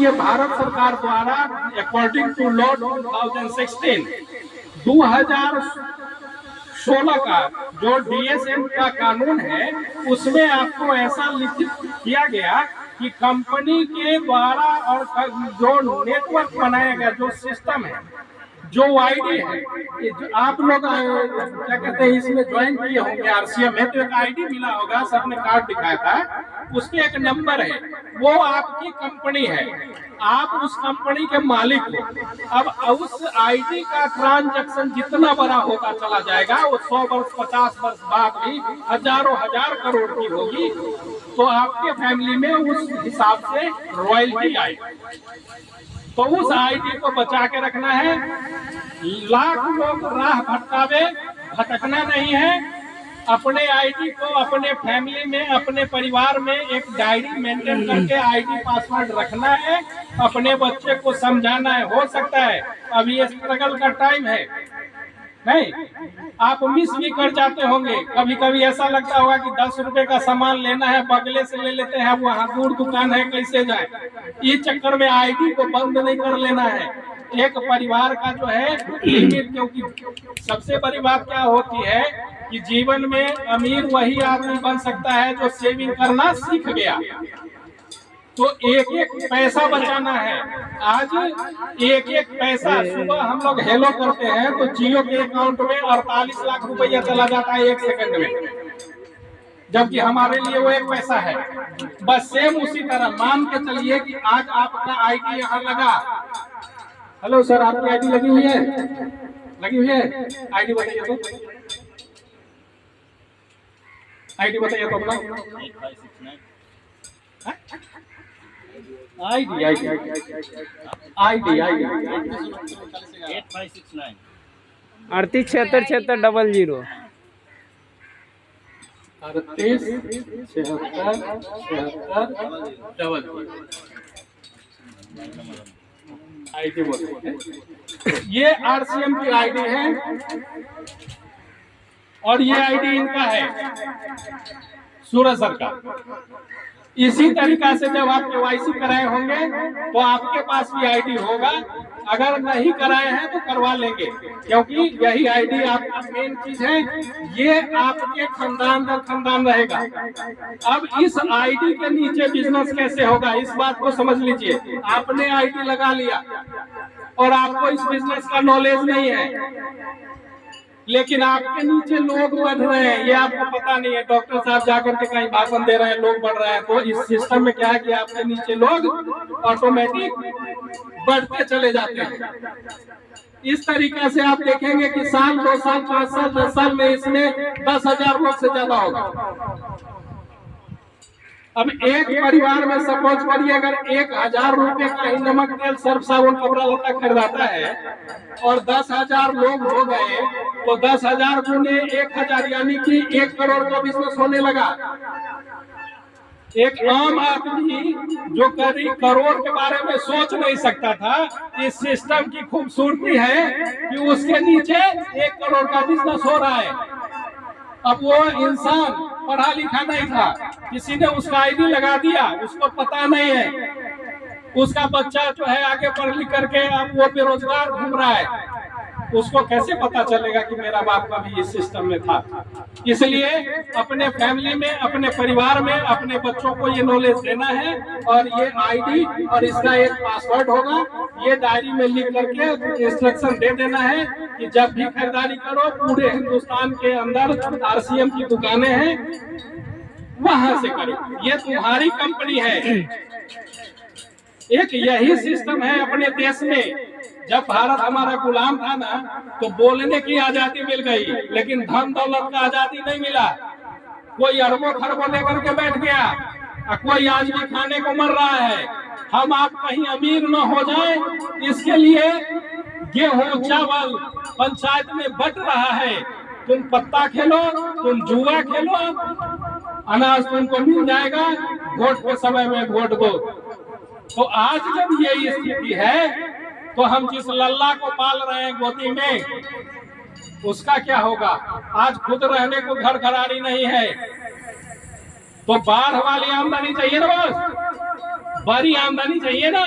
ये भारत सरकार द्वारा अकॉर्डिंग टू लॉ 2016 का जो DSM का कानून है, उसमें आपको ऐसा लिखित किया गया कि कंपनी के द्वारा और जो नेटवर्क बनाया गया, जो सिस्टम है, जो आईडी है, जो आप लोग क्या कहते हैं इसमें ज्वाइन किए होंगे RCM में, तो एक आईडी मिला होगा, सबने कार्ड दिखाया था, उसके एक नंबर है, वो आपकी कंपनी है, आप उस कंपनी के मालिक हो। अब उस आईडी का ट्रांजैक्शन जितना बड़ा होता चला जाएगा, वो 100 वर्ष 50 वर्ष बाद भी हजारों हजार करोड़ की होगी, तो आपके फैमिली में उस हिसाब से रॉयल्टी आएगी। तो उस आईडी को बचा के रखना है। लाख लोग राह भटकना नहीं है। अपने आईडी को अपने फैमिली में, अपने परिवार में एक डायरी मेंटेन करके आईडी पासवर्ड रखना है। अपने बच्चे को समझाना है। हो सकता है अभी स्ट्रगल का टाइम है, नहीं आप मिस भी कर जाते होंगे। कभी कभी ऐसा लगता होगा कि 10 रुपए का सामान लेना है, बगले से ले लेते हैं, वहाँ दूर दुकान है, कैसे जाए। इस चक्कर में आईडी को बंद नहीं कर लेना है। एक परिवार का जो है लिमिट, क्योंकि सबसे बड़ी बात क्या होती है कि जीवन में अमीर वही आदमी बन सकता है जो सेविंग करना सीख गया। तो एक एक पैसा बचाना है। आज एक एक पैसा, सुबह हम लोग हेलो करते हैं तो जियो के अकाउंट में 48 लाख रुपया चला जाता है 1 सेकंड में, जबकि हमारे लिए वो एक पैसा है। बस सेम उसी तरह मान के चलिए कि आज आपका आईडी यहाँ लगा। हेलो सर, आपकी आईडी लगी हुई है? लगी हुई है? आईडी बताइए तो, आईडी बताइए तो अपना। आईडी 8569 38767600 आईडी बोलते हैं। ये RCM की आईडी है और ये आईडी इनका है, सूरज सर का। इसी तरीका से जब आप KYC कराए होंगे तो आपके पास भी आईडी होगा। अगर नहीं कराए हैं तो करवा लेंगे, क्योंकि यही आईडी आपका मेन चीज है। ये आपके खानदान का खानदान रहेगा। अब इस आईडी के नीचे बिजनेस कैसे होगा, इस बात को समझ लीजिए। आपने आईडी लगा लिया और आपको इस बिजनेस का नॉलेज नहीं है, लेकिन आपके नीचे लोग बढ़ रहे हैं, ये आपको पता नहीं है। डॉक्टर साहब जाकर के कहीं भाषण दे रहे हैं, लोग बढ़ रहे हैं। तो इस सिस्टम में क्या है कि आपके नीचे लोग ऑटोमेटिक बढ़ते चले जाते हैं। इस तरीके से आप देखेंगे कि साल 2 साल 5 साल 10 साल में इसमें 10,000 लोग से ज्यादा होगा। अब एक परिवार में सपोज करिए अगर 1,000 रुपए का ही नमक तेल सर्फ साबुन कपड़ा लत्ता खरीदाता है और 10,000 लोग हो गए, तो 10,000 गुने 1,000 यानी कि 1 करोड़ का बिजनेस होने लगा। एक आम आदमी जो करीब करोड़ के बारे में सोच नहीं सकता था, इस सिस्टम की खूबसूरती है कि उसके नीचे 1 करोड़ का बिजनेस हो रहा है। अब वो इंसान पढ़ा लिखा नहीं था, किसी ने उसका आईडी लगा दिया, उसको पता नहीं है। उसका बच्चा जो है आगे पढ़ लिख करके अब वो बेरोजगार घूम रहा है, उसको कैसे पता चलेगा कि मेरा बाप का भी इस सिस्टम में था। इसलिए अपने फैमिली में, अपने परिवार में, अपने बच्चों को ये नॉलेज देना है। और ये आईडी और इसका एक पासवर्ड होगा, ये डायरी में लिख करके इंस्ट्रक्शन दे देना है कि जब भी खरीदारी करो, पूरे हिंदुस्तान के अंदर RCM की दुकानें हैं, वहां से करो। ये तुम्हारी कंपनी है। एक यही सिस्टम है अपने देश में। जब भारत हमारा गुलाम था ना, तो बोलने की आजादी मिल गई, लेकिन धन दौलत का आजादी नहीं मिला। कोई अरबों खरबों लेकर के बैठ गया और कोई आज भी खाने को मर रहा है। हम आप कहीं अमीर न हो जाए, इसके लिए गेहूं चावल पंचायत में बट रहा है। तुम पत्ता खेलो, तुम जुआ खेलो, अनाज तुमको मिल जाएगा, वोट के समय में वोट दो। तो आज जब ये स्थिति है, तो हम जिस लल्ला को पाल रहे हैं गोदी में, उसका क्या होगा? आज खुद रहने को घर घराड़ी नहीं है, तो बाढ़ वाली आमदनी चाहिए ना, बस बड़ी आमदनी चाहिए ना।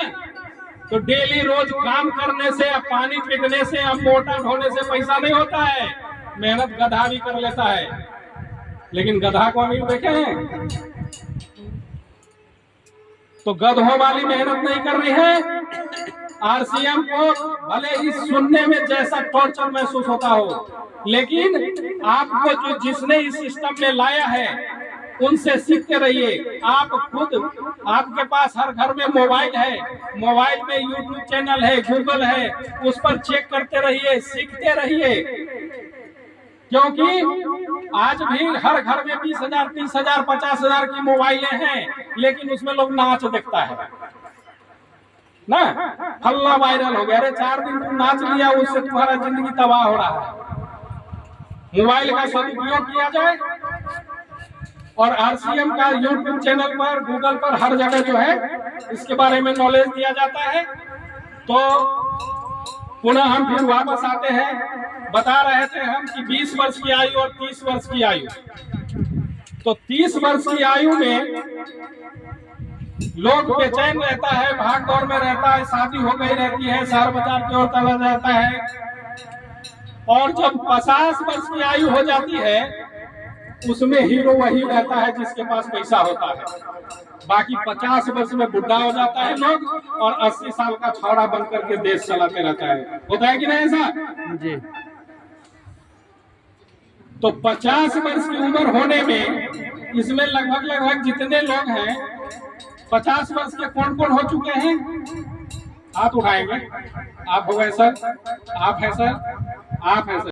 तो डेली रोज काम करने से या पानी पीने से या मोटा ढोने से पैसा नहीं होता है। मेहनत गधा भी कर लेता है, लेकिन गधा को अमीर देखे हैं? तो गधों वाली मेहनत नहीं कर रही है। आरसीएम को भले ही सुनने में जैसा टॉर्चर महसूस होता हो, लेकिन आपको जो जिसने इस सिस्टम में लाया है उनसे सीखते रहिए। आप खुद, आपके पास हर घर में मोबाइल है, मोबाइल में यूट्यूब चैनल है, गूगल है, उस पर चेक करते रहिए, सीखते रहिए। क्योंकि आज भी हर घर में 20,000, 30,000, 50,000 की मोबाइलें हैं, लेकिन उसमें लोग नाच देखता है ना। हल्ला वायरल हो गया, अरे 4 दिन तुम नाच लिया, उससे तुम्हारा जिंदगी तबाह हो रहा है। मोबाइल का सदुपयोग किया जाए और आरसीएम का यूट्यूब चैनल पर, गूगल पर, हर जगह जो है इसके बारे में नॉलेज दिया जाता है। तो पुनः हम फिर वापस आते हैं। बता रहे थे हम कि 20 वर्ष की आयु और 30 वर्ष की आयु। तो 30 वर्ष की आयु में लोग बेचैन रहता है, भाग दौड़ में रहता है, शादी हो गई रहती है, शहर बाजार की ओर चला जाता है। और जब 50 वर्ष की आयु हो जाती है, उसमें हीरो वही रहता है जिसके पास पैसा होता है। बाकी 50 वर्ष में बुढ़ा हो जाता है लोग, और 80 साल का छौड़ा बन करके देश चलाते रहता है। होता है कि नहीं ऐसा जी? तो 50 वर्ष की उम्र होने में इसमें लगभग जितने लोग हैं 50 वर्ष के कौन कौन हो चुके हैं? हाथ उठाएंगे। आप हो गए सर, आप हैं सर, आप हैं सर।